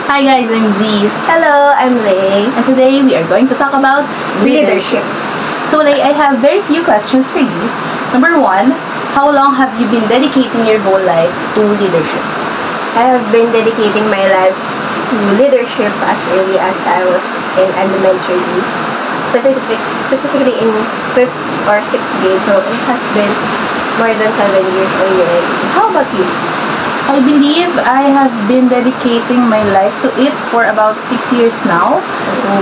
Hi guys, I'm Z. Hello, I'm Lay. And today we are going to talk about Leadership. So Lay, I have very few questions for you. Number one, how long have you been dedicating your whole life to leadership? I have been dedicating my life to leadership as early as I was in elementary, specifically in 5th or 6th grade. So it has been more than 7 years already. How about you? I believe I have been dedicating my life to it for about 6 years now.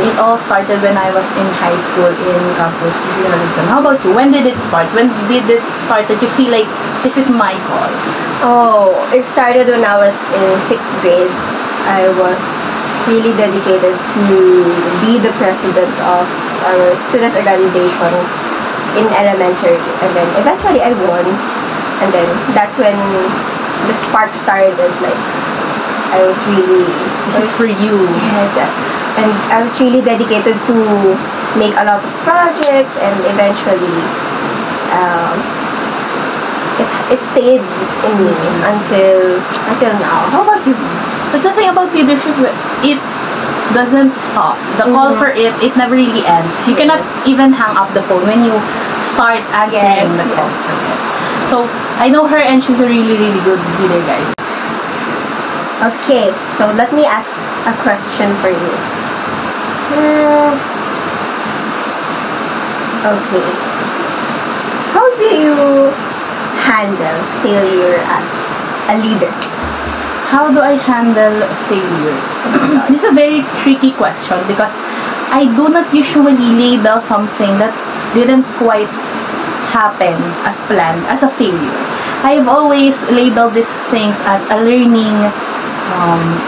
It all started when I was in high school in campus journalism. How about you? When did it start? When did it start that you feel like this is my call? Oh, it started when I was in 6th grade. I was really dedicated to be the president of our student organization in elementary. And then eventually I won. And then that's when the spark started. Like, I was really... This is for you. Yes. And I was really dedicated to make a lot of projects, and eventually it stayed in me until now. How about you? That's the thing about leadership, it doesn't stop. The call for it never really ends. You cannot even hang up the phone when you start answering the call for it. So, I know her and she's a really, really good leader, guys. Okay, so let me ask a question for you. Okay. How do you handle failure as a leader? How do I handle failure? This is a very tricky question because I do not usually label something that didn't quite happen as planned as a failure. I have always labeled these things as a learning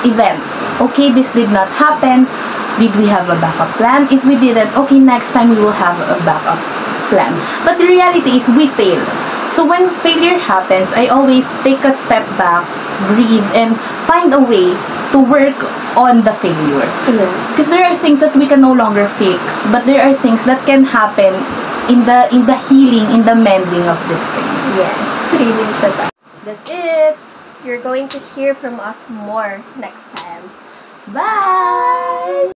event. Okay, this did not happen. Did we have a backup plan? If we didn't, okay, next time we will have a backup plan. But the reality is we fail. So when failure happens, I always take a step back, breathe, and find a way to work on the failure. Yes. Because there are things that we can no longer fix, but there are things that can happen in the healing, in the mending of these things. Yes. That's it. You're going to hear from us more next time. Bye!